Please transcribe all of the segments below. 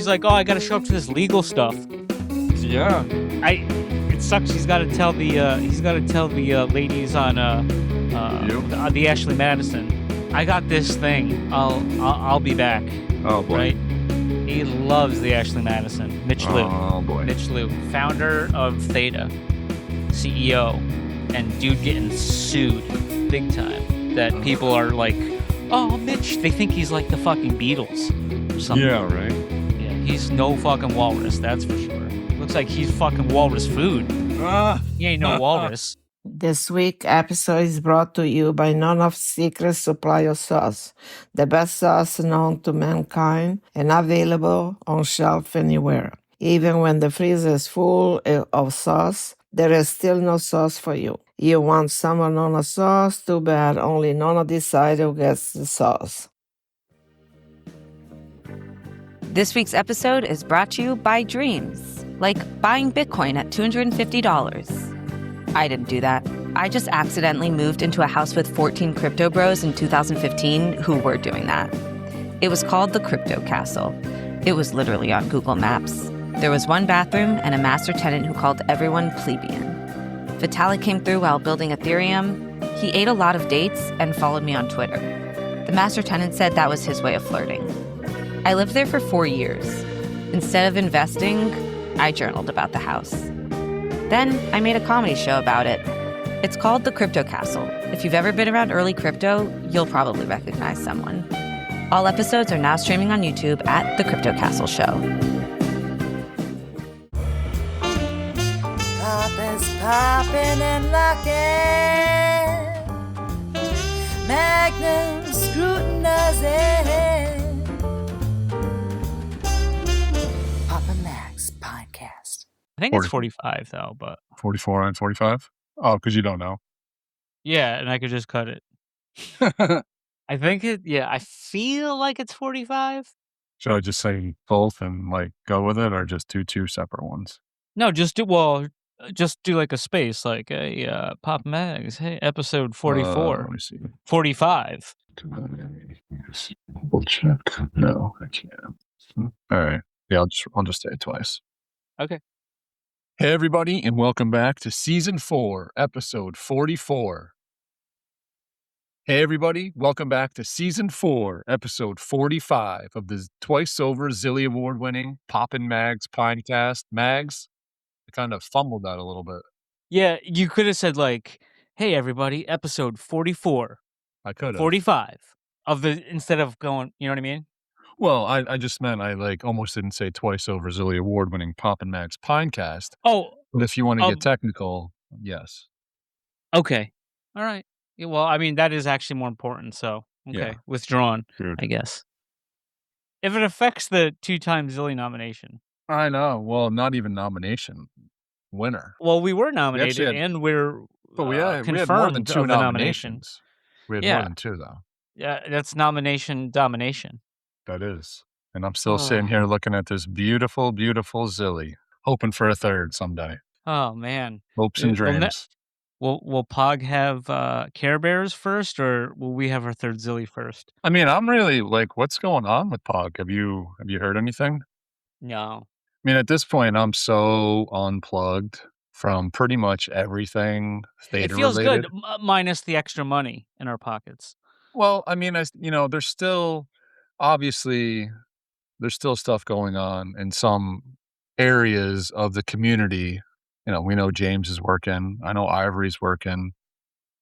he's like, oh, I got to show up to this legal stuff. Yeah. It sucks. He's got to tell the ladies on the Ashley Madison. I got this thing. I'll be back. Oh boy. Right? He loves the Ashley Madison. Mitch Liu. Oh boy. Mitch Liu, founder of Theta, CEO, and dude getting sued big time. That people are like, oh, Mitch. They think he's like the fucking Beatles or something. Yeah, right. Yeah, he's no fucking walrus. That's for sure. Looks like he's fucking walrus food. He ain't no walrus. This week episode is brought to you by None of Secret Supply of Sauce, the best sauce known to mankind and available on shelf anywhere. Even when the freezer is full of sauce, there is still no sauce for you. You want some of Nona sauce? Too bad, only Nona decider gets the sauce. This week's episode is brought to you by dreams, like buying Bitcoin at $250. I didn't do that. I just accidentally moved into a house with 14 crypto bros in 2015 who were doing that. It was called the Crypto Castle. It was literally on Google Maps. There was one bathroom and a master tenant who called everyone plebeian. Vitalik came through while building Ethereum. He ate a lot of dates and followed me on Twitter. The master tenant said that was his way of flirting. I lived there for 4 years. Instead of investing, I journaled about the house. Then I made a comedy show about it. It's called The Crypto Castle. If you've ever been around early crypto, you'll probably recognize someone. All episodes are now streaming on YouTube at The Crypto Castle Show. Papa's popping and locking. Magnum scrutinizing. Papa Mac's podcast. I think it's 45 though, but 44 and 45. Oh, because you don't know. yeah, and I could just cut it. I think it. Yeah, I feel like it's 45. Should I just say both and like go with it, or just do two separate ones? No, just do like a space, like a Pop Mags. Hey, episode 44, Let me see. 45. Just double check. No, I can't. All right. Yeah, I'll just say it twice. Okay. Hey everybody, and welcome back to season 4, episode 44. Hey everybody, welcome back to season 4, episode 45 of the twice over Zilly Award winning Poppin' Mags Pinecast. Mags, I kind of fumbled that a little bit. Yeah, you could have said like, "Hey everybody, episode 44." I could have 45 instead of going. You know what I mean? Well, I just meant I like almost didn't say twice over Zilly Award winning Poppin' Mags Pinecast. Oh, But if you want to get technical, yes. okay, all right. Yeah, well, I mean that is actually more important. So okay, Yeah. withdrawn, Dude. I guess. If it affects the 2-time Zilly nomination. I know. Well, not even nomination. Winner. Well, we were nominated, had- and we're But we had confirmed more than 2 of the nomination. nominations. We had Yeah. more than 2, though. Yeah, that's nomination domination. That is. And I'm still sitting here looking at this beautiful, beautiful Zilly, hoping for a third someday. Oh man, Hopes and Well, dreams. will Pog have Care Bears first, or will we have our third Zilly first? I mean, I'm really like, what's going on with Pog? Have you heard anything? No. I mean, at this point, I'm so unplugged from pretty much everything It Theta feels related. good, minus the extra money in our pockets. Well, I mean, there's still obviously there's still stuff going on in some areas of the community. We know James is working. I know Ivory's working.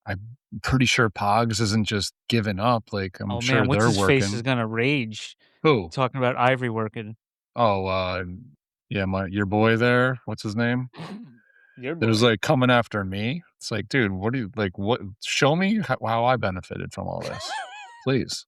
I'm pretty sure Pogs isn't just giving up. Like I'm Oh sure man, what's they're his working. face is gonna rage Who? talking about Ivory working. Oh, yeah, your boy there. What's his name? Your That was like coming after me. It's like, dude, what do you like? What? Show me how I benefited from all this, please.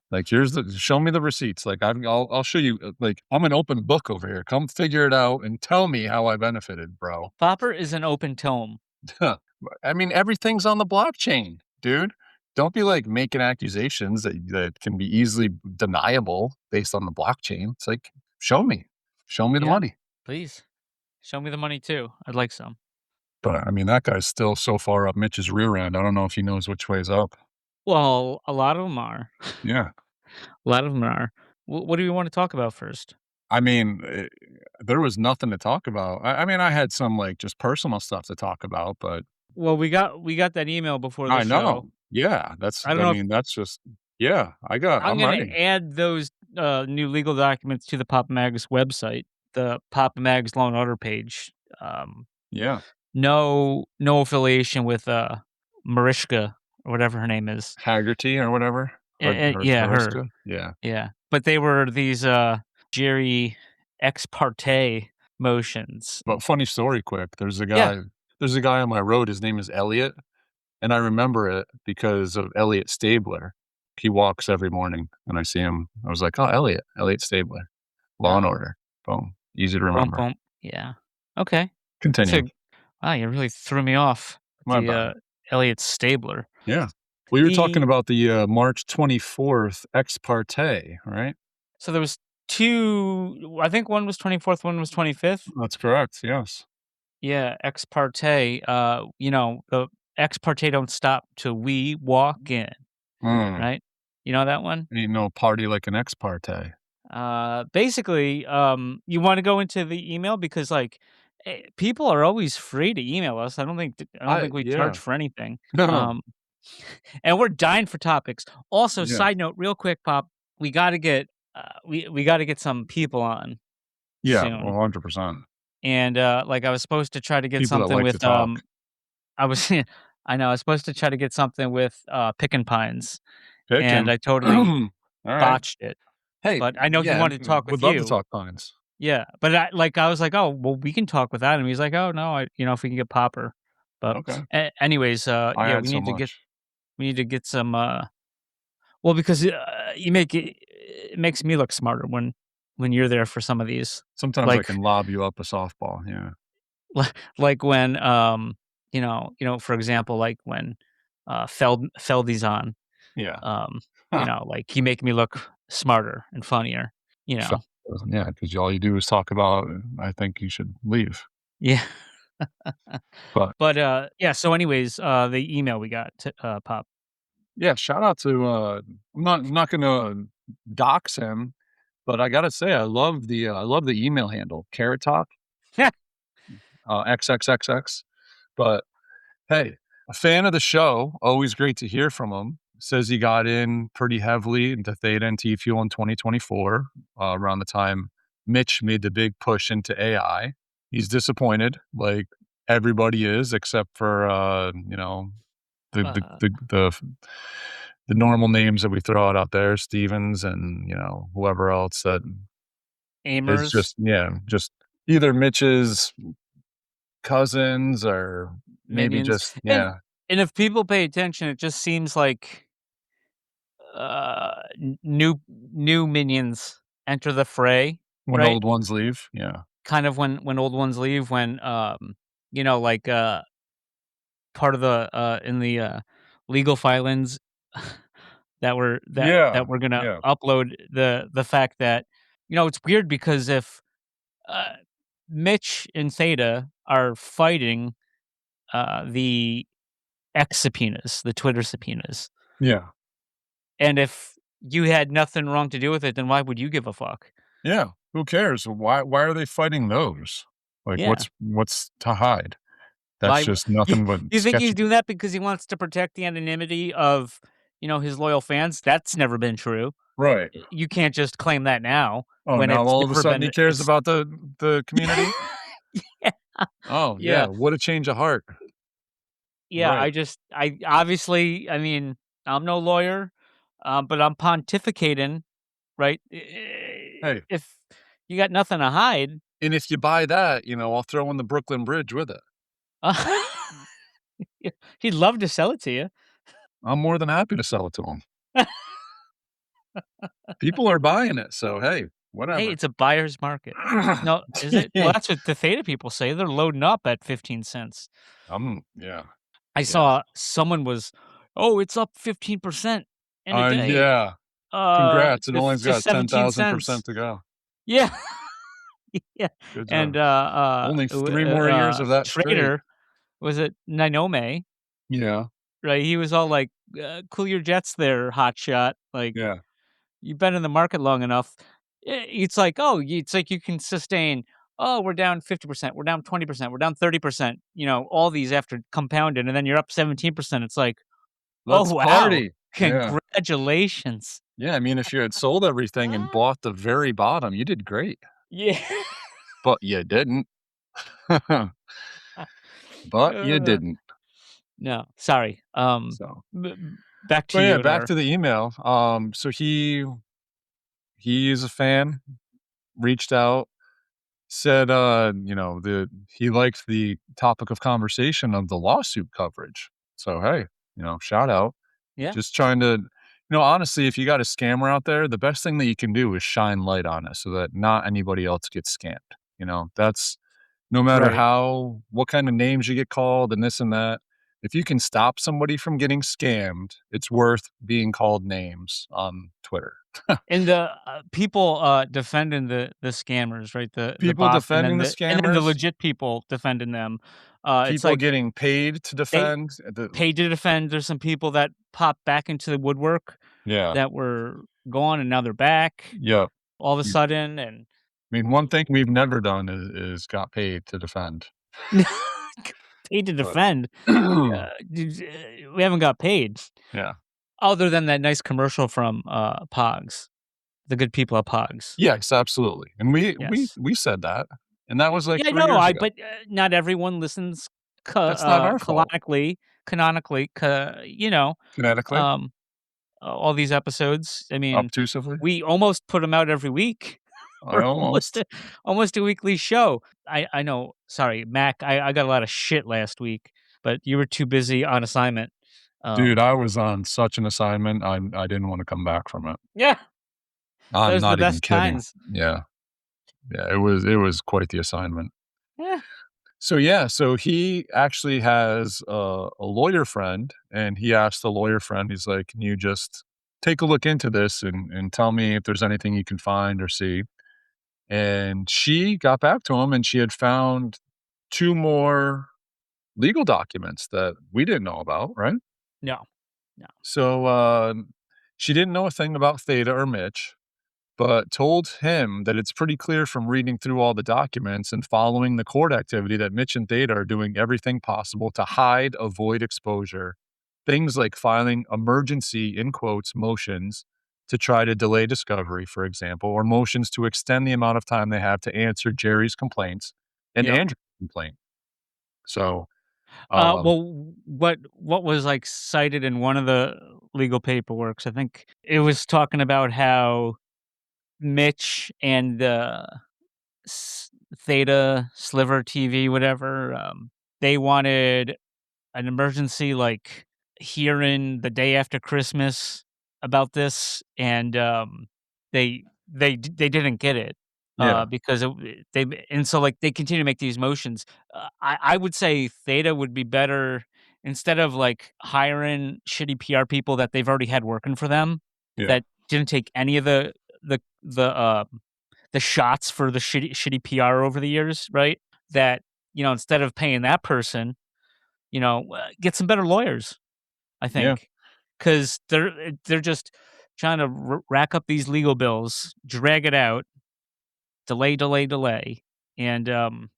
Like, show me the receipts. Like, I'll show you. Like, I'm an open book over here. Come figure it out and tell me how I benefited, bro. Popper is an open tome. I mean, everything's on the blockchain, dude. Don't be like making accusations that can be easily deniable based on the blockchain. It's like, show me the money. Please show me the money too. I'd like some. But I mean, that guy's still so far up Mitch's rear end. I don't know if he knows which way's up. Well, a lot of them are. Yeah. A lot of them are. What do we want to talk about first? I mean, there was nothing to talk about. I mean, I had some, like, just personal stuff to talk about, but Well, we got that email before the I show. know. Yeah, that's I don't I know if mean, that's just yeah, I'm I'm gonna ready. add those new legal documents to the Papa Mag's website, the Papa Mag's Law and Order page. Um, Yeah. no affiliation with Mariska or whatever her name is. Haggerty or whatever. Yeah, her. Hariska? Yeah. Yeah, but they were these Jerry ex parte motions. But funny story quick, Yeah. there's a guy on my road, his name is Elliot, and I remember it because of Elliot Stabler. He walks every morning, and I see him. I was like, "Oh, Elliot Stabler, Law& and Oh, Order." Boom, easy to bump remember. bump. Yeah. Okay. Continue. So wow, you really threw me off with My the bad. Elliot Stabler. Yeah. Well, you were talking The about the, March 24th ex parte, right? So there was 2, I think one was 24th, one was 25th. That's correct, yes. Yeah, ex parte, the ex parte don't stop till we walk in, Mm, right? You know that one? ain't no party like an ex parte. Basically, you wanna go into the email because, like, people are always free to email us. I don't think we charge Yeah. for anything. No. Um, and we're dying for topics. Also, Yeah. side note, real quick, Pop, we gotta get, we gotta get some people on Yeah, soon. 100%. And, like, I was supposed to try to get People that something like to with, talk. I was I know, I was supposed to try to get something with, Pickin' Pines, and Pickin'. I totally Alright. botched it, Hey, but I know he yeah, wanted to talk with would love to you. talk Pines. Yeah, but I was like, "Oh, well, we can talk without him." He's like, "Oh, no, if we can get Popper." But Okay. anyways, I yeah, had so much. we need to get some, well, because, it makes me look smarter when you're there for some of these. Sometimes I Like can lob you up a softball, yeah. like when, for example, like when, Feldy's on, Yeah. um, Huh. like, you make me look smarter and funnier, you Fe know? Yeah, 'cause all you do is talk about, I think you should leave. Yeah. But, But, yeah, so anyways, the email we got to, Pop. yeah, shout out to, I'm not gonna dox him, but I gotta say, I love the email handle, Carrot Top, XXXX. But hey, a fan of the show, always great to hear from him. Says he got in pretty heavily into Theta and T Fuel in 2024, around the time Mitch made the big push into AI. He's disappointed, like everybody is, except for the the Uh, the the, the normal names that we throw out there, Stevens and whoever else that is Amers, just either Mitch's cousins or maybe Minions, just and yeah. if people pay attention, it just seems like, new Minions enter the fray, When right? old ones leave, yeah. Kind of when old ones leave, when, like, part of the, in the, legal filings Yeah, that we're gonna yeah. upload the fact that, it's weird because if, uh, Mitch and Theta are fighting, the X subpoenas, the Twitter subpoenas, Yeah. and if you had nothing wrong to do with it, then why would you give a fuck? Yeah, who cares? Why are they fighting those? Like, Yeah. what's to hide? That's Why w just nothing but you think he's sketchy. doing that because he wants to protect the anonymity of, his loyal fans? That's never been true. Right. You can't just claim that now Oh, when now it's all of a never sudden he been cares it's about the community? Yeah, Oh, yeah, yeah, what a change of heart. yeah, Right. I obviously, I mean, I'm no lawyer, but I'm pontificating, right? Hey, If you got nothing to hide, and if you buy that, I'll throw in the Brooklyn Bridge with it. uh, yeah, he'd love to sell it to you. I'm more than happy to sell it to him. People are buying it, so hey, Hey, whatever. it's a buyer's market. No, is it? Well, that's what the Theta people say. They're loading up at 15 cents. Yeah, I yeah. saw someone was, "Oh, it's up 15% in a day, Yeah. Congrats, it only's to got 17 cents." 10,000% to go. Yeah. Yeah, Good and, job. Only 3 more years of that straight. Trader, was it Nanome, Yeah, right? He was all like, "Cool your jets there, hotshot." Like, yeah. "You've been in the market long enough." it's like, oh, it's like you can sustain. Oh, we're down 50%. We're down 20%. We're down 30%. All these after compounded, and then you're up 17%. It's like, oh Let's wow, party. Yeah. congratulations. Yeah. I mean, if you had sold everything and bought the very bottom, you did great, Yeah. but you didn't. But you Uh, didn't. no, sorry. So, Back to but yeah, you and back our. to the email. So he is a fan, reached out, said, he liked the topic of conversation of the lawsuit coverage. So, hey, shout out. Yeah. Just trying to, honestly, if you got a scammer out there, the best thing that you can do is shine light on it so that not anybody else gets scammed. That's no matter Right. what kind of names you get called and this and that. If you can stop somebody from getting scammed, it's worth being called names on Twitter. And the people defending the scammers, right? The People bots, and defending then the the scammers, legit people defending them. It's people like getting paid to they defend. paid to defend. There's some people that popped back into the woodwork Yeah. that were gone, and now they're back Yep. all of a You- sudden. And I mean, one thing we've never done is got paid to defend. paid to But defend. We haven't got paid, yeah. other than that nice commercial from Pogs, the good people at Pogs. Yes, absolutely. And Yes. we said that. And that was like Yeah, 3 no, years ago. but not everyone listens That's not our fault. canonically, Kinetically, um, all these episodes. I mean, obtusively. we almost put them out every week. I We're almost almost. almost a weekly show. I know. Sorry, Mac. I got a lot of shit last week, but you were too busy on assignment. Dude, I was on such an assignment. I didn't want to come back from it. Yeah, I'm those are the not even best kidding. kinds. Yeah. Yeah, it was quite the assignment. Yeah. So he actually has a lawyer friend, and he asked the lawyer friend, he's like, "Can you just take a look into this and tell me if there's anything you can find or see?" And she got back to him, and she had found 2 more legal documents that we didn't know about, right? No. No. So, she didn't know a thing about Theta or Mitch, but told him that it's pretty clear from reading through all the documents and following the court activity that Mitch and Theta are doing everything possible to hide, avoid exposure. Things like filing emergency, in quotes, motions to try to delay discovery, for example, or motions to extend the amount of time they have to answer Jerry's complaints and Yep. Andrew's complaint. So, um, Well, what was like cited in one of the legal paperworks? I think it was talking about how Mitch and Theta Sliver TV, whatever, they wanted an emergency like hearing the day after Christmas about this, and they didn't get it yeah, because they and so like they continue to make these motions. I would say Theta would be better instead of like hiring shitty PR people that they've already had working for them yeah, that didn't take any of the the shots for the shitty PR over the years, right? That instead of paying that person, get some better lawyers. I yeah. think because they're just trying to rack up these legal bills, drag it out, delay, and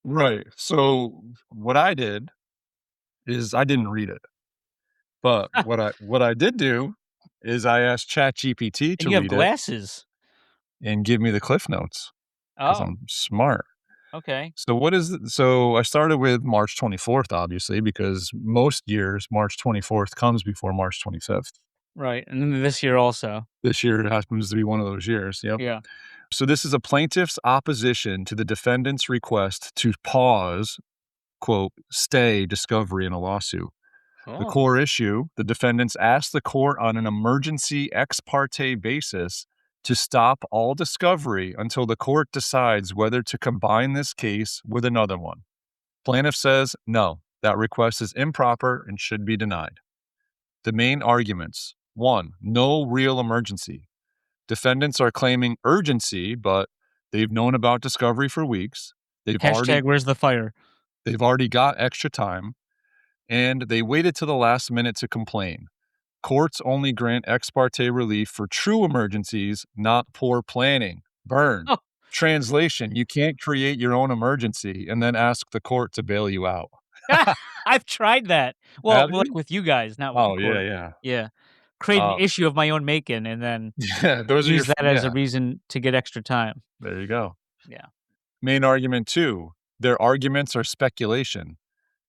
Right. So what I did is I didn't read it, but what I did do is I asked ChatGPT and to you have read it glasses. and give me the cliff notes because Oh, I'm smart. okay, So what is it? So I started with March 24th, obviously, because most years March 24th comes before March 25th. right, and then this year also, This year it happens to be one of those years. Yep. yeah, So this is a plaintiff's opposition to the defendant's request to pause, quote, stay discovery in a lawsuit. The oh, core issue, the defendants asked the court on an emergency ex parte basis to stop all discovery until the court decides whether to combine this case with another one. Plaintiff says, no, that request is improper and should be denied. The main arguments: 1, no real emergency. Defendants are claiming urgency, but they've known about discovery for weeks. They've hashtag where's the fire? already got extra time, and they waited to the last minute to complain. Courts only grant ex parte relief for true emergencies, not poor planning. Burn. Oh. Translation, you can't create your own emergency and then ask the court to bail you out. I've tried that. Well, Have like you? with you guys, not with the Oh, court. yeah. Yeah. Create an issue of my own making and then Yeah, those are your use that as a reason to get extra time. there you go. Yeah. Main argument 2, their arguments are speculation.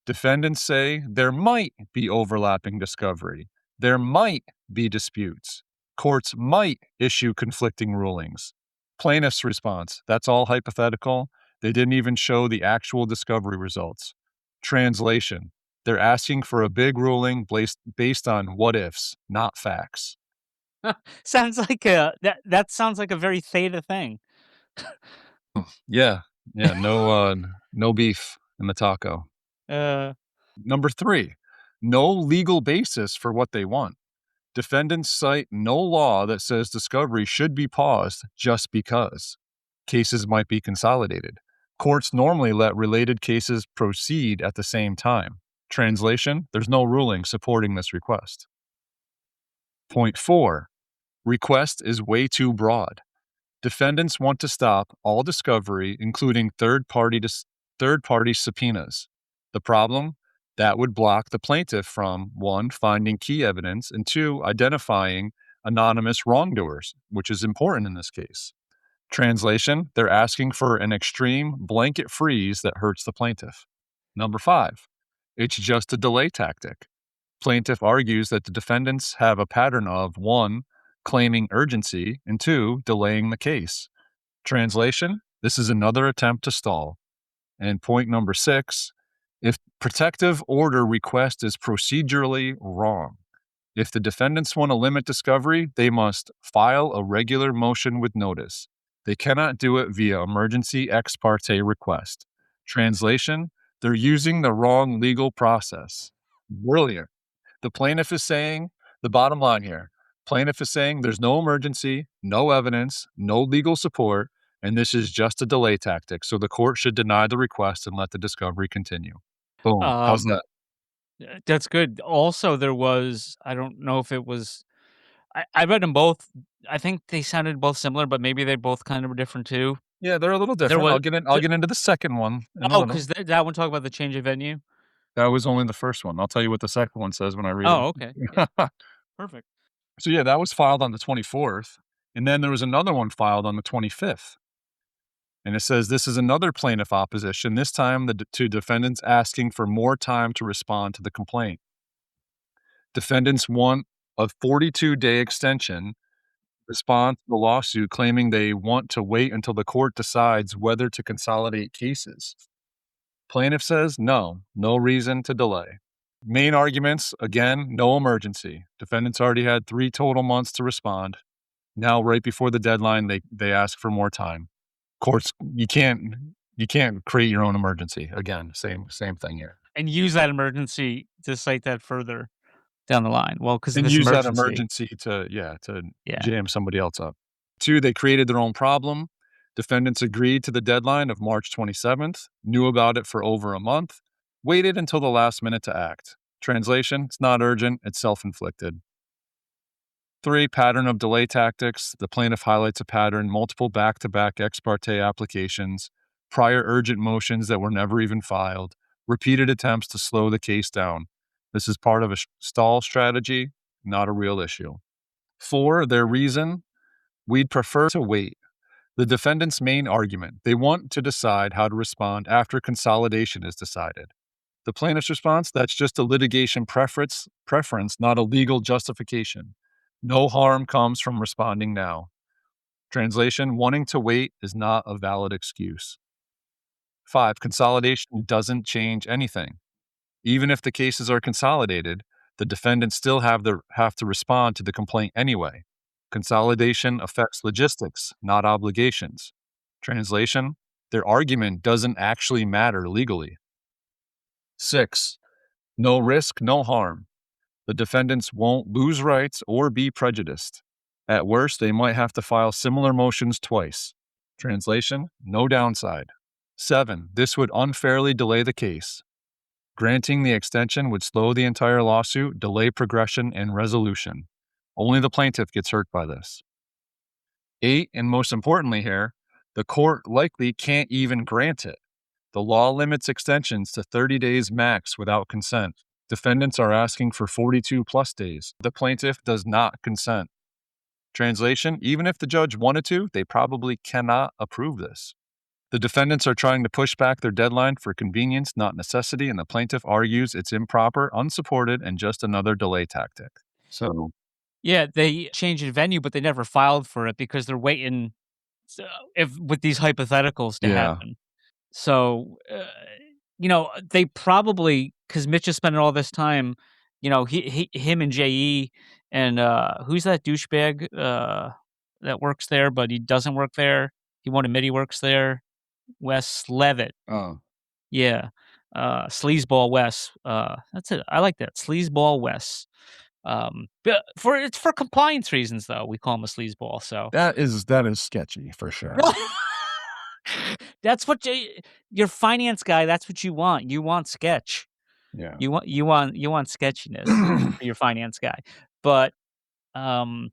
Defendants say there might be overlapping discovery. There might be disputes. Courts might issue conflicting rulings. Plaintiff's response, that's all hypothetical. They didn't even show the actual discovery results. Translation, they're asking for a big ruling based on what ifs, not facts. Sounds like that sounds like a very Theta thing. Yeah, no beef in the taco. Number 3, no legal basis for what they want. Defendants cite no law that says discovery should be paused just because. Cases might be consolidated. Courts normally let related cases proceed at the same time. Translation, there's no ruling supporting this request. Point 4, request is way too broad. Defendants want to stop all discovery, including third-party subpoenas. The problem? That would block the plaintiff from 1, finding key evidence, and 2, identifying anonymous wrongdoers, which is important in this case. Translation, they're asking for an extreme blanket freeze that hurts the plaintiff. Number 5, it's just a delay tactic. Plaintiff argues that the defendants have a pattern of 1, claiming urgency, and 2, delaying the case. Translation, this is another attempt to stall. And point number 6, if protective order request is procedurally wrong. If the defendants want to limit discovery, they must file a regular motion with notice. They cannot do it via emergency ex parte request. Translation, they're using the wrong legal process. Brilliant. The plaintiff is saying, the bottom line here, plaintiff is saying there's no emergency, no evidence, no legal support, and this is just a delay tactic, so the court should deny the request and let the discovery continue. Boom. How's that? That's good. Also, there was, I don't know if it was, I read them both. I think they sounded both similar, but maybe they both kind of were different too. Yeah, they're a little different. was- I'll get into the second one in a Oh, little. because that one talked about the change of venue. That was only the first one. I'll tell you what the second one says when I read it. Oh, okay. Yeah. Perfect. So yeah, that was filed on the 24th. And then there was another one filed on the 25th. And it says this is another plaintiff opposition, this time to defendants asking for more time to respond to the complaint. Defendants want a 42-day extension, respond to the lawsuit claiming they want to wait until the court decides whether to consolidate cases. Plaintiff says no reason to delay. Main arguments, again, no emergency. Defendants already had 3 total months to respond. Now, right before the deadline, they ask for more time. Courts, you can't create your own emergency. Again, same thing here. And use that emergency to cite that further down the line. Well, because of And this use emergency. that emergency to jam somebody else up. 2, they created their own problem. Defendants agreed to the deadline of March 27th, knew about it for over a month, waited until the last minute to act. Translation, it's not urgent, it's self-inflicted. 3, pattern of delay tactics. The plaintiff highlights a pattern, multiple back-to-back ex parte applications, prior urgent motions that were never even filed, repeated attempts to slow the case down. This is part of a stall strategy, not a real issue. 4, their reason, we'd prefer to wait. The defendant's main argument, they want to decide how to respond after consolidation is decided. The plaintiff's response, that's just a litigation preference, not a legal justification. No harm comes from responding now. Translation, wanting to wait is not a valid excuse. 5, consolidation doesn't change anything. Even if the cases are consolidated, the defendants still have to respond to the complaint anyway. Consolidation affects logistics, not obligations. Translation, their argument doesn't actually matter legally. 6, no risk, no harm. The defendants won't lose rights or be prejudiced. At worst, they might have to file similar motions twice. Translation, no downside. 7, this would unfairly delay the case. Granting the extension would slow the entire lawsuit, delay progression and resolution. Only the plaintiff gets hurt by this. 8, and most importantly here, the court likely can't even grant it. The law limits extensions to 30 days max without consent. Defendants are asking for 42 plus days. The plaintiff does not consent. Translation, even if the judge wanted to, they probably cannot approve this. The defendants are trying to push back their deadline for convenience, not necessity, and the plaintiff argues it's improper, unsupported, and just another delay tactic. So, Yeah, they changed the venue, but they never filed for it because they're waiting with these hypotheticals to happen. So, they probably, because Mitch is spending all this time, him and J.E. and who's that douchebag that works there, but he doesn't work there. He won't admit he works there. Wes Levitt. oh, Yeah. Sleazeball Wes. That's it. I like that. Sleazeball Wes. But it's for compliance reasons, though. We call him a sleazeball. So that is sketchy for sure. That's what your finance guy. That's what you want. You want sketch. Yeah. You want sketchiness for your finance guy. But they're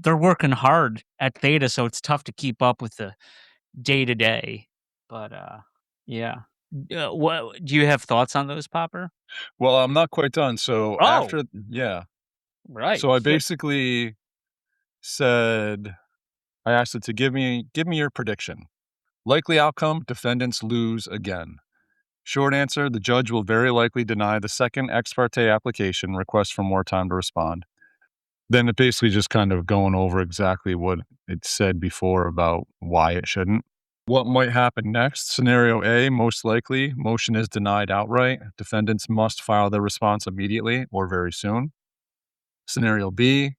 working hard at Theta, so it's tough to keep up with the day to day. But yeah. What do you have thoughts on those, Popper? Well, I'm not quite done. So after, Right. So I basically said, I asked it to give me your prediction. Likely outcome, defendants lose again. Short answer, the judge will very likely deny the second ex parte application, request for more time to respond. Then it basically just kind of going over exactly what it said before about why it shouldn't. What might happen next? Scenario A, most likely, motion is denied outright. Defendants must file their response immediately or very soon. Scenario B,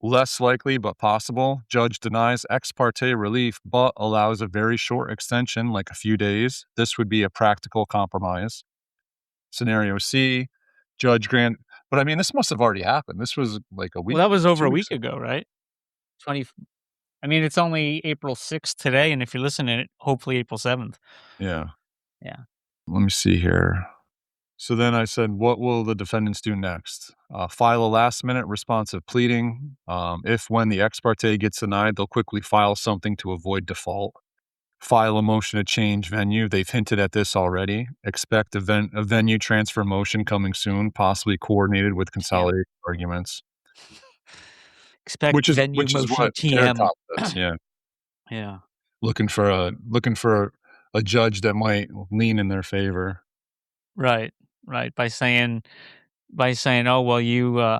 less likely but possible. Judge denies ex parte relief but allows a very short extension, like a few days. This would be a practical compromise. Scenario C, judge grant. But I mean, this must have already happened. This was like a week. Well, that was over a week ago, right? It's only April 6th today, and if you're listening, hopefully April 7th. Yeah. Yeah. Let me see here. So then I said, what will the defendants do next? File a last-minute responsive pleading. If when the ex parte gets denied, they'll quickly file something to avoid default. File a motion to change venue. They've hinted at this already. Expect a venue transfer motion coming soon, possibly coordinated with consolidated arguments. Expect which is venue what motion Carrot TM. Top does. Yeah. Yeah. Looking for a judge that might lean in their favor. Right. By saying, oh well, you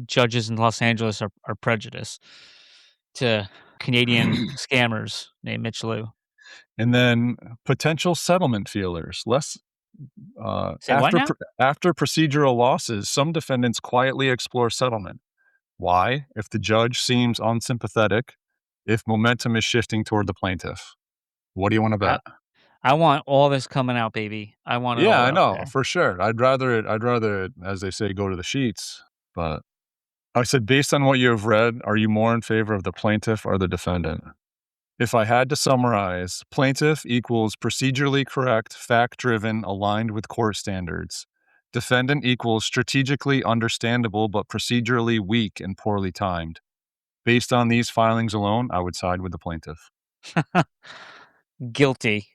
judges in Los Angeles are prejudiced to Canadian scammers named Mitch Liu. And then potential settlement feelers. After procedural losses, some defendants quietly explore settlement. Why? If the judge seems unsympathetic, if momentum is shifting toward the plaintiff. What do you want to bet? I want all this coming out, baby. I want it all I out know, there. for sure. I'd rather, as they say, go to the sheets. But I said, based on what you have read, are you more in favor of the plaintiff or the defendant? If I had to summarize, plaintiff equals procedurally correct, fact-driven, aligned with court standards. Defendant equals strategically understandable but procedurally weak and poorly timed. Based on these filings alone, I would side with the plaintiff. Guilty.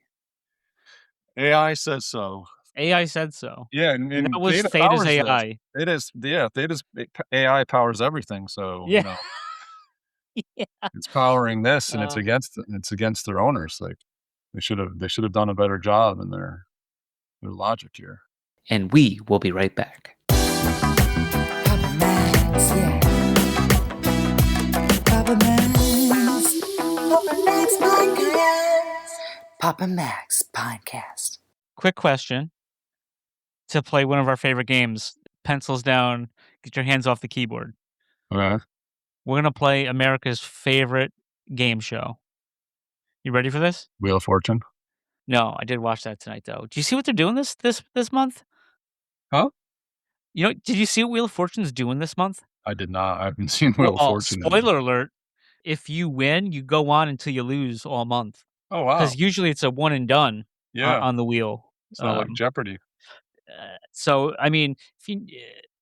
AI says so. AI said so. Yeah, and that was Theta's AI. It is, Theta's AI powers everything, so yeah. You know. Yeah. It's powering this, and it's against their owners. Like they should have done a better job in their logic here. And we will be right back. Papa Max, yeah. Papa Max Podcast. Papa Max Podcast. Quick question to play one of our favorite games. Pencils down, get your hands off the keyboard. Okay. We're going to play America's favorite game show. You ready for this? Wheel of Fortune? No, I did watch that tonight, though. Do you see what they're doing this month? Huh? Did you see what Wheel of Fortune's doing this month? I did not. I haven't seen Wheel of Fortune. Spoiler alert. If you win, you go on until you lose all month. Oh, wow. Because usually it's a one and done on the wheel. It's not like Jeopardy. So, I mean, if you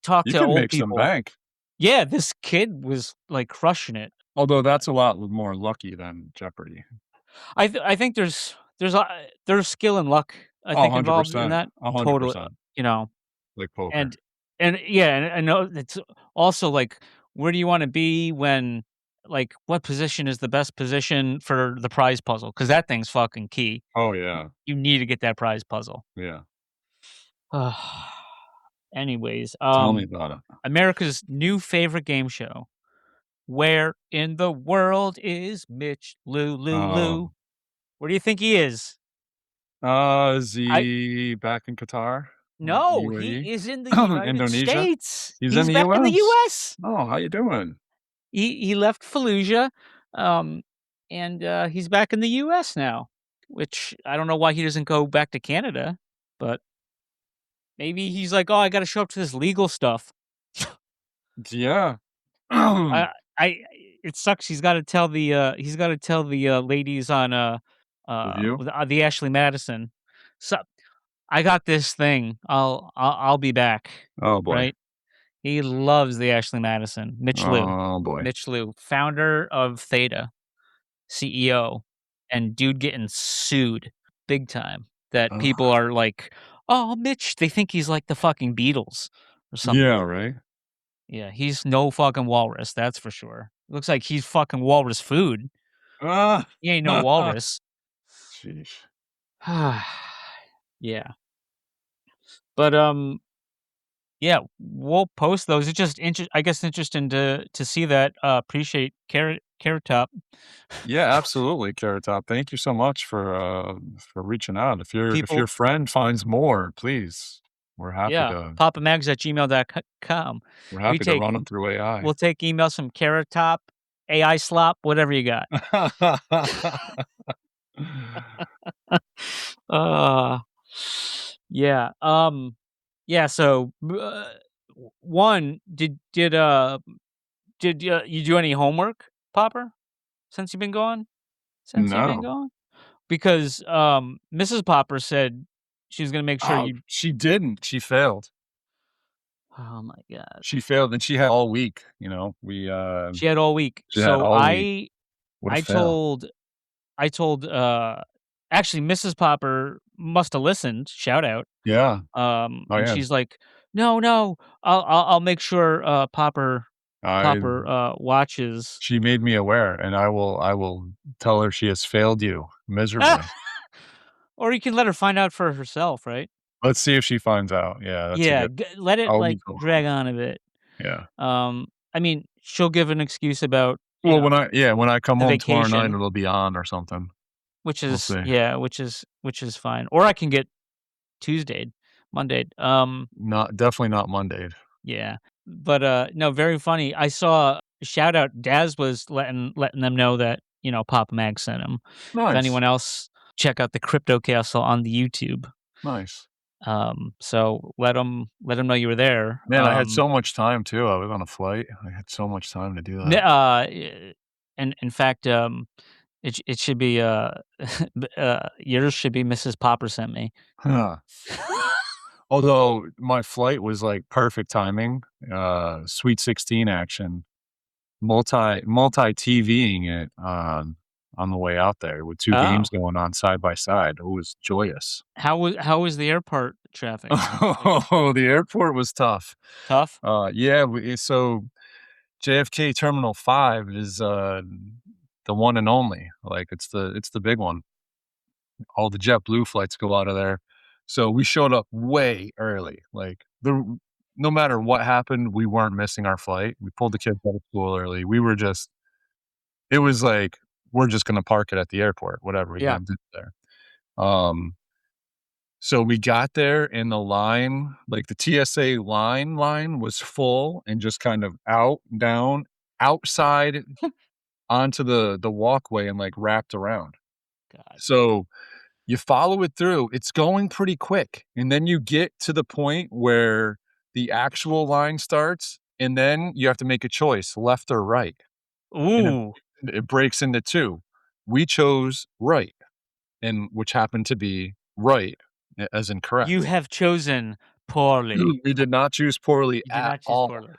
talk to old people. You can make some bank. Yeah, this kid was like crushing it. Although that's a lot more lucky than Jeopardy. I think there's skill and luck, I think, involved in 100%. that. Totally, 100%. Like poker. and yeah, and I know it's also like, where do you want to be when, like, what position is the best position for the prize puzzle? Because that thing's fucking key. Oh, yeah. You need to get that prize puzzle. Yeah. Anyways, Tell me about it. America's new favorite game show. Where in the world is Mitch Lou? Where do you think he is? Is I he back in Qatar? No, he UAE? is in the United Indonesia? States. He's in He's the back in the US? US. Oh, how you doing? He left Fallujah, um, and he's back in the US now, which I don't know why he doesn't go back to Canada, but maybe he's like, "Oh, I gotta show up to this legal stuff." Yeah. I it sucks. He's got to tell the ladies on Review? the Ashley Madison. So I got this thing. I'll be back. Oh, boy. Right? He loves the Ashley Madison. Oh, boy. Mitch Lou, founder of Theta, CEO, and dude getting sued big time. That Ugh. people are like, "Oh, Mitch," they think he's like the fucking Beatles or something. Yeah, right? Yeah, he's no fucking walrus, that's for sure. Looks like he's fucking walrus food. Ah. He ain't no walrus. Sheesh. Yeah. But, yeah, we'll post those. It's just I guess interesting to see that. Appreciate Carrot Top. Yeah, absolutely, Carrot Top. Thank you so much for reaching out. If your People friend finds more, please, we're happy Yeah, to papamags@gmail.com. we're happy to run them through AI. We'll take emails from Carrot Top, AI Slop, whatever you got. Yeah, yeah, so, one, did you do any homework, Popper, since you've been gone? No. Because, Mrs. Popper said she was gonna make sure Oh, you she didn't. She failed. Oh my god. She failed, and she had all week, We, She had all week. she had So all week. What a I fail. told, actually, Mrs. Popper must have listened, shout out, Yeah. and yeah. she's like, "No, I'll make sure, Popper I watches." She made me aware, and I will tell her she has failed you miserably. Or you can let her find out for herself, right? Let's see if she finds out. Yeah, that's a Yeah, good let it, I'll like, be cool. drag on a bit. Yeah. I mean, she'll give an excuse about, Well, when I come the home tomorrow night, vacation. it'll be on or something. Which We'll is see. which is fine. Or I can get Tuesday'd, Monday'd. Definitely not Monday. Yeah. But, no, very funny. I saw a shout out. Daz was letting them know that, Papa Mag sent him. Nice. If anyone else, check out the Crypto Castle on the YouTube. Nice. So let them know you were there. Man, I had so much time too. I was on a flight. I had so much time to do that. And in fact, it should be yours should be Mrs. Popper sent me. Huh. Although my flight was like perfect timing, Sweet 16 action, multi TVing it on the way out there with two games going on side by side. It was joyous. How was the airport traffic? Oh, the airport was tough. Tough? Yeah. So JFK Terminal 5 is the one and only. Like it's the big one. All the JetBlue flights go out of there. So we showed up way early. Like no matter what happened, we weren't missing our flight. We pulled the kids out of school early. It was like, we're just going to park it at the airport, whatever we got to do there. So we got there and the line, like the TSA line was full and just kind of outside onto the walkway and like wrapped around. God. So you follow it through, it's going pretty quick. And then you get to the point where the actual line starts, and then you have to make a choice, left or right. Ooh. And it breaks into two. We chose right, and which happened to be right, as in correct. You have chosen poorly. We did not choose poorly You did not choose all. poorly.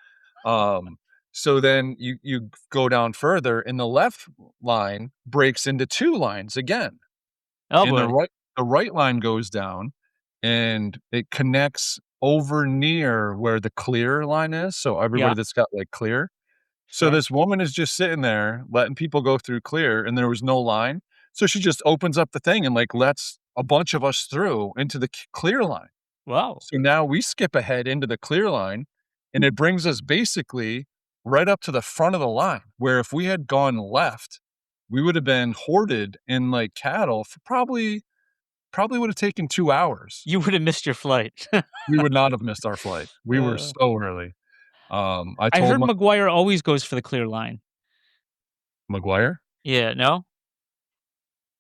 So then you go down further, and the left line breaks into two lines again. Oh And boy. the right line goes down, and it connects over near where the clear line is. So everybody Yeah. that's got like clear. So Sure. this woman is just sitting there letting people go through clear, and there was no line. So she just opens up the thing and like lets a bunch of us through into the clear line. Wow. So now we skip ahead into the clear line, and it brings us basically right up to the front of the line, where if we had gone left, we would have been hoarded in like cattle for probably would have taken 2 hours. You would have missed your flight. We would not have missed our flight. We were Uh, so early. I I told heard McGuire always goes for the clear line. McGuire? Yeah. No.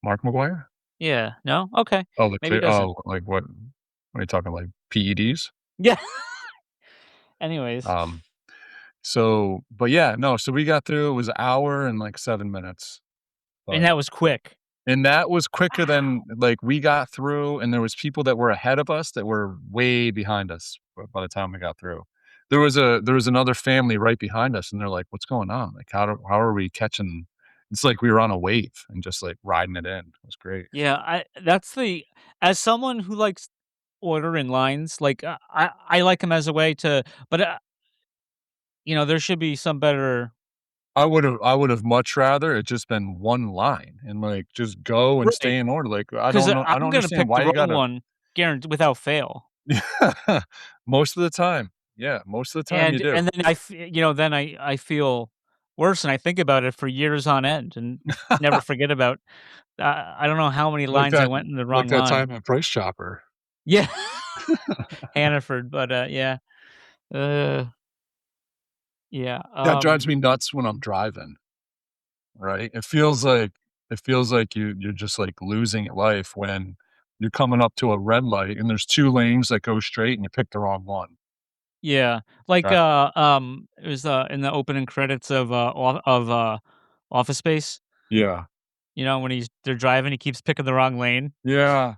Mark McGuire? Yeah. No. Okay. Oh, the Maybe he clear doesn't. like what are you talking, like PEDs? Yeah. Anyways, Um, but yeah, no, so we got through, it was an hour and like 7 minutes. and But that was quick. and that was quicker than Wow. like, we got through, and there was people that were ahead of us that were way behind us by the time we got through. There was another family right behind us, and they're like, "What's going on? Like, how are we catching?" It's like we were on a wave and just, like, riding it in. It was great. Yeah. As someone who likes order in lines, like I like them as a way to, but there should be some better. I would've much rather it just been one line and, like, just go and Right. stay in order. Like, Because I I'm don't gonna understand pick why the you wrong gotta. one, guaranteed without fail. Most of the time. Yeah, most of the time you And do. and then then I feel worse, and I think about it for years on end, and never forget about. I don't know how many Like lines I that went in the like wrong that line. time at Price Chopper. Yeah, Hannaford, but yeah, uh, yeah. That drives me nuts when I'm driving, right? It feels like you're just, like, losing life when you're coming up to a red light and there's 2 lanes that go straight and you pick the wrong one. Yeah, like, Right. it was, in the opening credits of, Office Space, Yeah. when they're driving, he keeps picking the wrong lane. Yeah.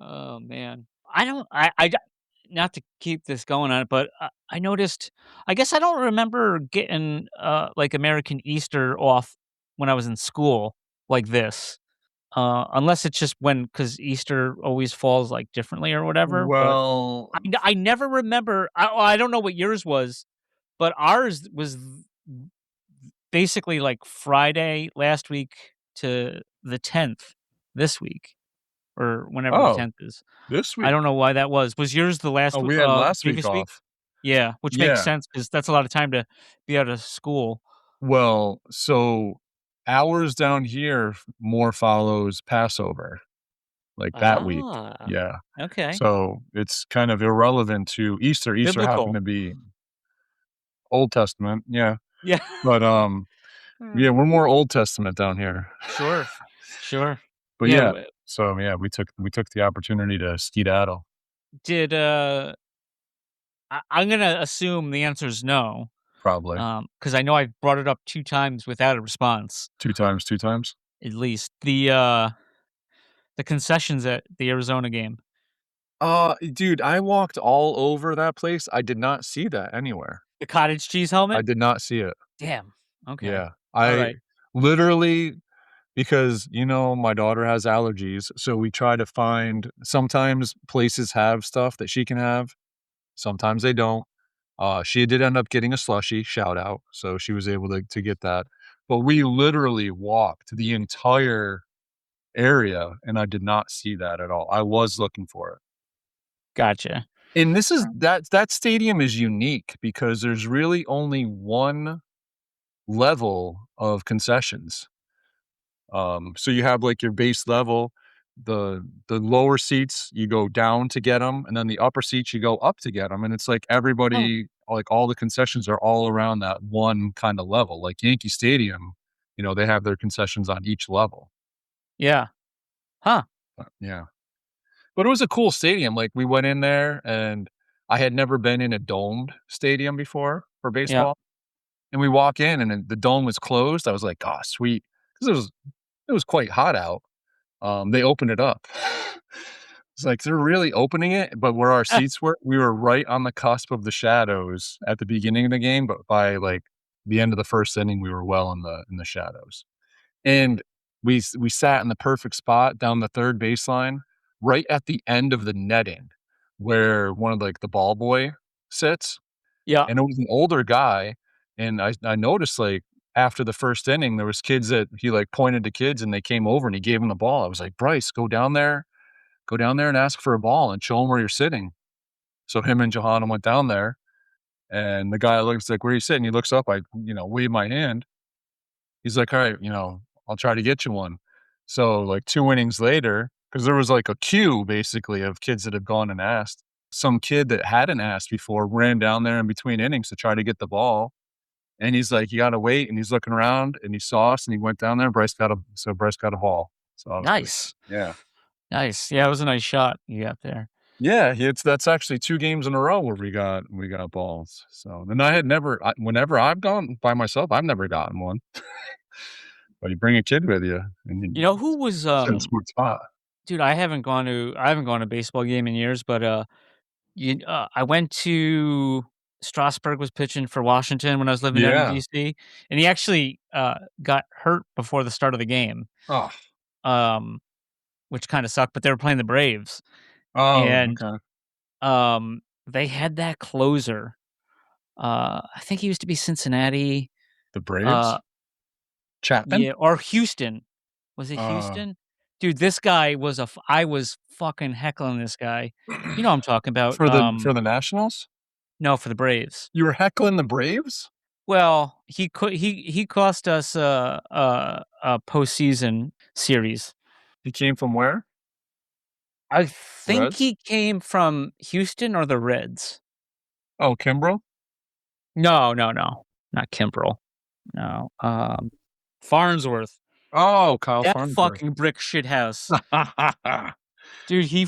Oh, man. I don't I d not to keep this going on it, but I noticed I guess I don't remember getting, like, American Easter off when I was in school like this, unless it's just because Easter always falls, like, differently or whatever, but Well, I never remember. I don't know what yours was, but ours was basically like Friday last week to the 10th this week, or whenever the oh, 10th is. this I week. don't know why that was. Was yours the Oh, we had the last week previous week? off. Yeah, which makes Yeah. sense because that's a lot of time to be out of school. Well, so ours down here more follows Passover, like that week. Ah, Yeah. okay. So it's kind of irrelevant to Easter. Easter happened Biblical. to be Old Testament. Yeah. Yeah. But yeah, we're more Old Testament down here. Sure. Sure. But Yeah, yeah, so yeah, we took the opportunity to skedaddle, did, I'm gonna assume the answer is no, probably. because I know I've brought it up 2 times without a response, 2 times, 2 times? at least. The concessions at the Arizona game. Dude, I walked all over that place. I did not see that anywhere. The cottage cheese I helmet? did not see it. Damn. Okay. Yeah. I Alright. literally because, my daughter has allergies, so we try to find sometimes places have stuff that she can have, sometimes they don't. She did end up getting a slushie, shout out, so she was able to get that. But we literally walked the entire area, and I did not see that at all. I was looking for it. Gotcha. And this is that stadium is unique because there's really only one level of concessions. So you have like your base level, the lower seats you go down to get them, and then the upper seats you go up to get them, and it's like Oh, everybody, like all the concessions are all around that one kind of level. Like Yankee Stadium, they have their concessions on each level. yeah. Huh. Yeah, but it was a cool stadium. Like we went in there, and I had never been in a domed stadium before for Yeah. baseball, and we walk in, and then the dome was closed. I was like, "Oh, sweet," because it was quite hot out. They opened it up. It's like they're really opening it, but where our seats were, we were right on the cusp of the shadows at the beginning of the game, but by like the end of the first inning, we were well in the shadows. And we sat in the perfect spot down the third baseline, right at the end of the netting where one of like the ball boy sits. Yeah. And it was an older guy. And I noticed like after the first inning, there was kids that he like pointed to kids and they came over and he gave them the ball. I was like, Bryce, go down there and ask for a ball and show them where you're sitting. So him and Johanna went down there and the guy looks like, where are you sitting? He looks up, I, wave my hand. He's like, all right, I'll try to get you one. So like 2 innings later, because there was like a queue basically of kids that had gone and asked. Some kid that hadn't asked before ran down there in between innings to try to get the ball. And he's like, you gotta wait. And he's looking around and he saw us and he went down there. Bryce got a ball. So Nice. yeah. Nice. Yeah, it was a nice shot you got there. Yeah, that's actually 2 games in a row where we got balls. So, and I had never whenever I've gone by myself, I've never gotten one. But you bring a kid with you and You know who was it's in a smart spot. dude, I haven't gone to a baseball game in years, but I went to Strasburg was pitching for Washington when I was living down in Yeah. DC, and he actually got hurt before the start of the game. Oh. Which kind of sucked, but they were playing the Braves. Oh, And okay. they had that closer. I think he used to be Cincinnati. The Braves? Chapman? Yeah, or Houston. Was it Houston? Dude, this guy was I was fucking heckling this guy. You know what I'm talking about. For the Nationals? No, for the Braves. You were heckling the Braves? Well, he cost us a postseason series. He came from where? I think Reds? he came from Houston or the Reds. Oh, Kimbrel? No, not Kimbrel. No, Farnsworth. Oh, Kyle That Farnsworth. fucking brick shit house. Dude, he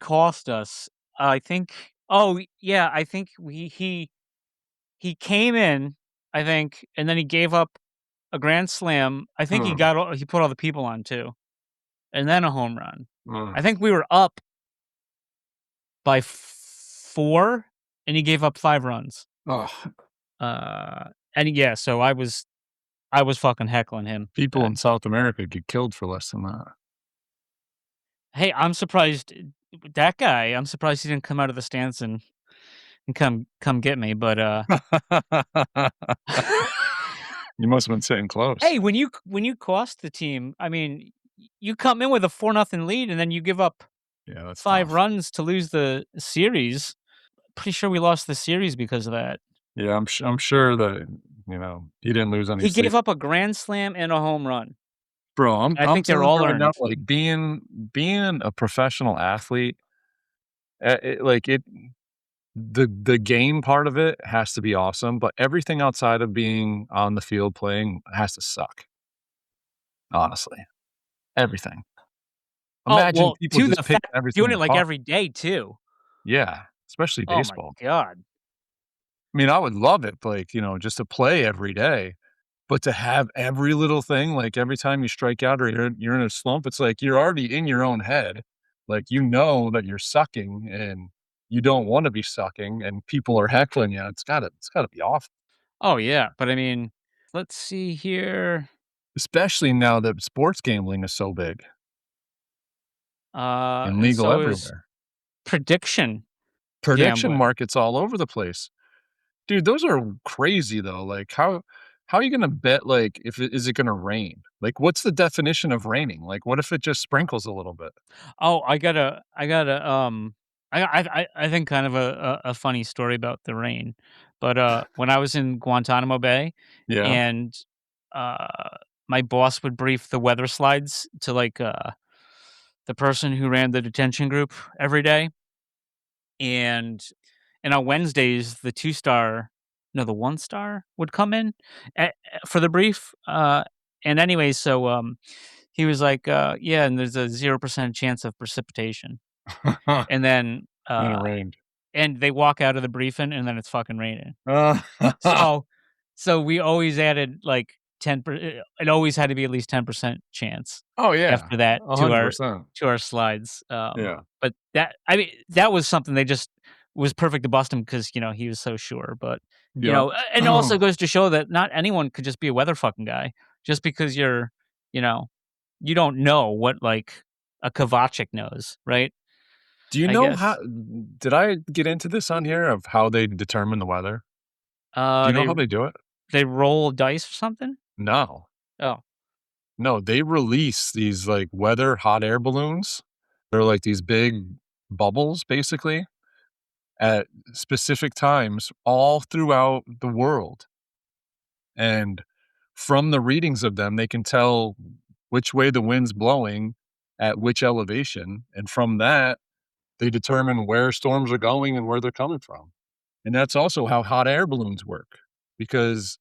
cost us. I think. Oh yeah, I think he came in. I think, and then he gave up a grand slam. I think he put all the people on too, and then a home run. I think we were up by 4, and he gave up 5 runs. Oh. And yeah, so I was fucking heckling him. People in South America get killed for less than that. Hey, I'm surprised that guy. I'm surprised he didn't come out of the stands and come get me. But You must have been sitting close. hey, when you cost the team, I mean, you come in with a 4-0 lead and then you give up that's 5 tough. runs to lose the series. Pretty sure we lost the series because of that. Yeah, I'm sure that he didn't lose any. He gave up a grand slam and a home run. Bro, I think they're all earned. Now, like being a professional athlete, the game part of it has to be awesome, but everything outside of being on the field playing has to suck. Honestly, everything. Imagine people just pick everything doing it like apart. every day too. Yeah, especially baseball. Oh my god. I mean, I would love it, like, just to play every day, but to have every little thing, like every time you strike out or you're in a slump, it's like you're already in your own head. Like, that you're sucking and you don't want to be sucking and people are heckling you. It's gotta be awful. Oh yeah. But I mean, let's see here. Especially now that sports gambling is so big. And legal so everywhere. Prediction gambling. Markets all over the place. Dude, those are crazy though. Like how are you gonna bet like is it gonna rain? Like what's the definition of raining? Like what if it just sprinkles a little bit? Oh, I think kind of a funny story about the rain. But when I was in Guantanamo Bay, and my boss would brief the weather slides to like the person who ran the detention group every day. And on Wednesdays, the 1-star would come in for the brief. And anyways, so he was like, yeah, and there's a 0% chance of precipitation. And then and it rained. And they walk out of the briefing and then it's fucking raining. So we always added like It always had to be at least 10% chance. Oh yeah, After that, to 100%. our slides. Yeah. But that was something they just was perfect to bust him because he was so sure. But Yep. and also goes to show that not anyone could just be a weather fucking guy just because you don't know what like a Kovacic knows, right? Do you I know guess. how? Did I get into this on here of how they determine the weather? Do you know how they do it? They roll dice or something? No. Oh. No, they release these like weather hot air balloons. They're like these big bubbles, basically, at specific times all throughout the world. And from the readings of them, they can tell which way the wind's blowing at which elevation. And from that, they determine where storms are going and where they're coming from. And that's also how hot air balloons work, because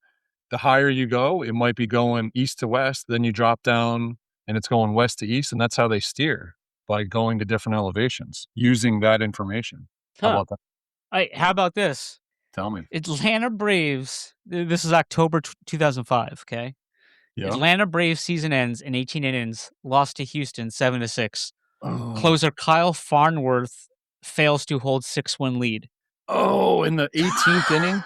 the higher you go, it might be going east to west, then you drop down and it's going west to east. And that's how they steer, by going to different elevations using that information. How Huh. about that? How about this? Tell me. Atlanta Braves. This is October 2005. Okay. Yeah. Atlanta Braves season ends in 18 innings, lost to Houston 7-6. Oh. Closer Kyle Farnworth fails to hold 6-1 lead. Oh, in the 18th inning?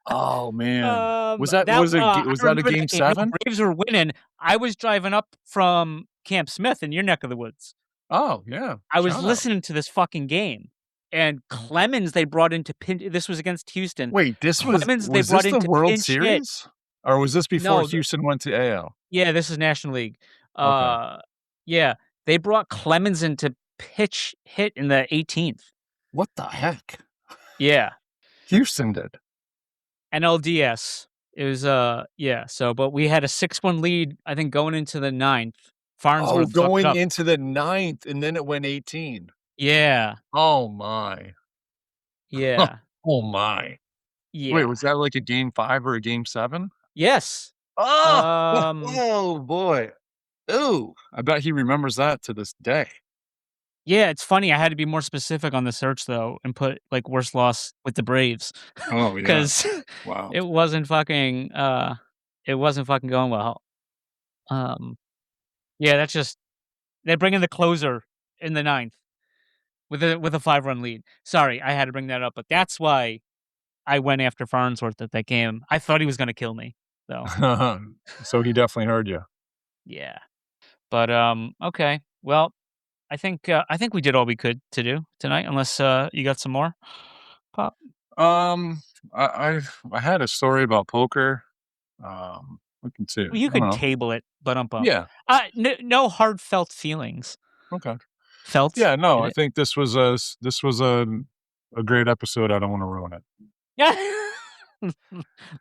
Oh man. Was that a game 7? Braves were winning. I was driving up from Camp Smith in your neck of the woods. Oh, yeah. I was Shout out. listening to this fucking game. And Clemens they brought into this was against Houston. Wait, this was Clemens this the World Series? Or was this before Houston went to AL? Yeah, this is National League. Okay. Yeah, they brought Clemens in to pitch hit in the 18th. What the heck? Yeah. Houston did. NLDS. It was but we had a 6-1 lead, I think, going into the 9th. Farnsworth going into the 9th, and then it went 18. Yeah. Oh my. Yeah. Oh my. Yeah. Wait, was that like a game 5 or a game 7? Yes. Oh boy. Ooh. I bet he remembers that to this day. Yeah, it's funny. I had to be more specific on the search though, and put like worst loss with the Braves. Oh yeah. Because wow. it wasn't fucking going well. Yeah, that's just they bring in the closer in the 9th with a 5-run lead. Sorry, I had to bring that up, but that's why I went after Farnsworth at that game. I thought he was gonna kill me, though. So he definitely heard you. Yeah. But okay. Well, I think we did all we could to do tonight, unless you got some more. Pop. I had a story about poker. We can see. Well, you could table it, but Yeah. No heartfelt feelings. Okay. Felt. Yeah. No, I think this was a great episode. I don't want to ruin it. Yeah.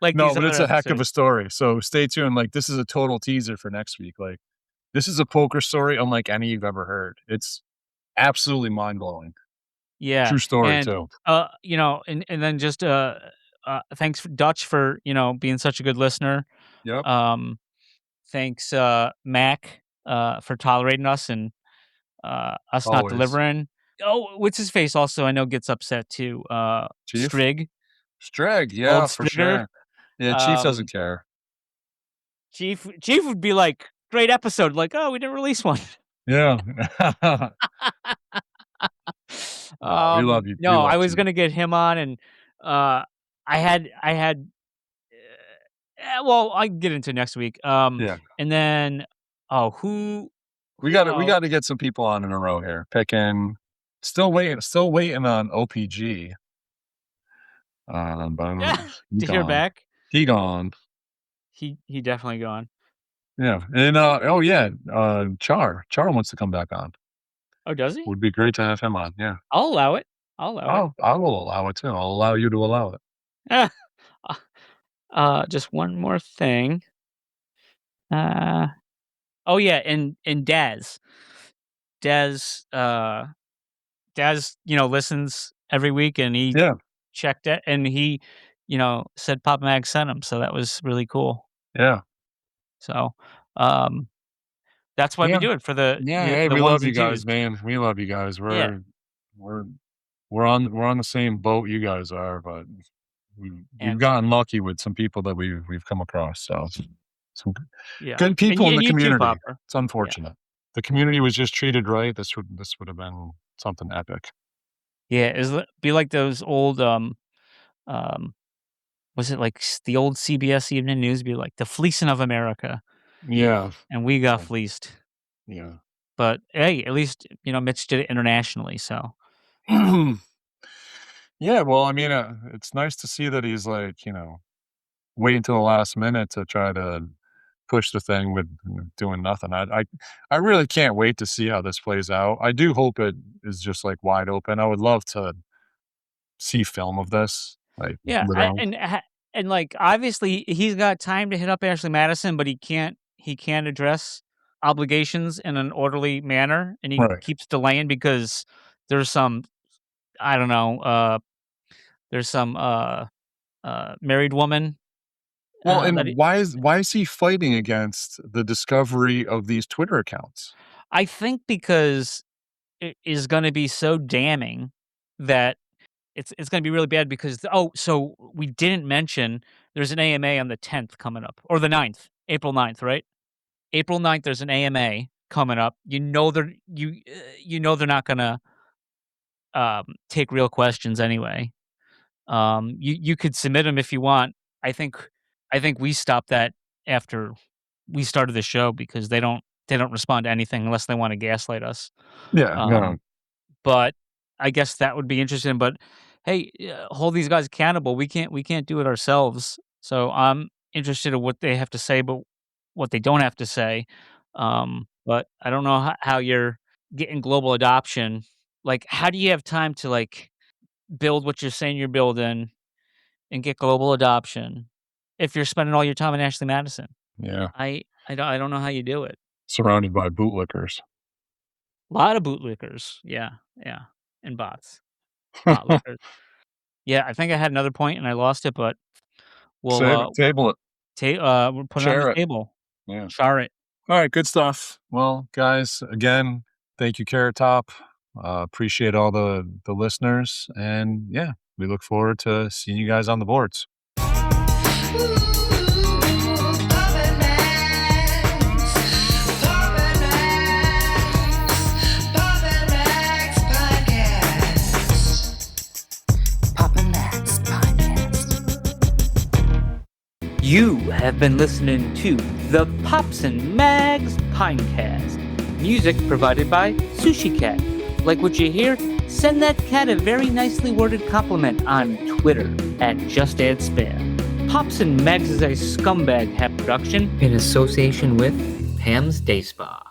Like no, but it's a heck of a story. So stay tuned. Like, this is a total teaser for next week. Like, this is a poker story unlike any you've ever heard. It's absolutely mind blowing. Yeah. True story and, too. And then just thanks Dutch for being such a good listener. Yep. Thanks Mac for tolerating us and us not delivering. Oh, what's his face also I know gets upset too. Chief? Strigg, yeah, for sure. Yeah, Chief doesn't care. Chief would be like, great episode, like, oh, we didn't release one. Yeah. We love you. No, I was gonna get him on, and I had well, I can get into next week. Yeah. And then who we got to get some people on in a row here. Picking, still waiting on OPG. But to hear back. He gone. He definitely gone. Yeah. And Char wants to come back on. Oh, does he? Would be great to have him on. Yeah. I'll allow it. I will allow it too. I'll allow you to allow it. Just one more thing. Oh yeah, and Daz, listens every week, and he checked it, and he, said Pop Mag sent him, so that was really cool. Yeah. So, that's why we do it for the we love you guys, man. We love you guys. We're on the same boat you guys are, but we've gotten lucky with some people that we've come across. Some Yeah. good people in and the you too, community. Popper. It's unfortunate. The community was just treated right. This would have been something epic. Yeah, be like those old was it like the old CBS Evening News? Be like the fleecing of America, Yeah. and we got fleeced. Yeah. But hey, at least Mitch did it internationally. So Yeah, well, I mean, it's nice to see that he's like, waiting till the last minute to try to push the thing with doing nothing. I really can't wait to see how this plays out. I do hope it is just like wide open. I would love to see film of this, like yeah, literal. and like obviously he's got time to hit up Ashley Madison, but he can't address obligations in an orderly manner, and he Right. keeps delaying because there's some I don't know there's some married woman Well, that and why is he fighting against the discovery of these Twitter accounts? I think because it is going to be so damning that it's going to be really bad because so we didn't mention there's an AMA on the 10th coming up or the 9th, April 9th, right? April 9th there's an AMA coming up. They're not going to take real questions anyway. You could submit them if you want. I think we stopped that after we started the show because they don't respond to anything unless they want to gaslight us. Yeah, no. But I guess that would be interesting. But hey, hold these guys accountable. We can't do it ourselves. So I'm interested in what they have to say, but what they don't have to say. But I don't know how you're getting global adoption. Like, how do you have time to like build what you're saying you're building and get global adoption if you're spending all your time in Ashley Madison? Yeah. I don't know how you do it. Surrounded by bootlickers. A lot of bootlickers. Yeah, and bots. Botlickers. Yeah, I think I had another point and I lost it, but we'll Save it, table it, we'll put it on share the it. table. Yeah. Share it. All right, good stuff. Well, guys, again, thank you, Carrot Top. Appreciate all the listeners, and yeah, we look forward to seeing you guys on the boards. You have been listening to the Pops and Mags Pinecast. Music provided by Sushi Cat. Like what you hear? Send that cat a very nicely worded compliment on Twitter at JustAddSpam. Pops and Mags is a Scumbag Hat production in association with Pam's Day Spa.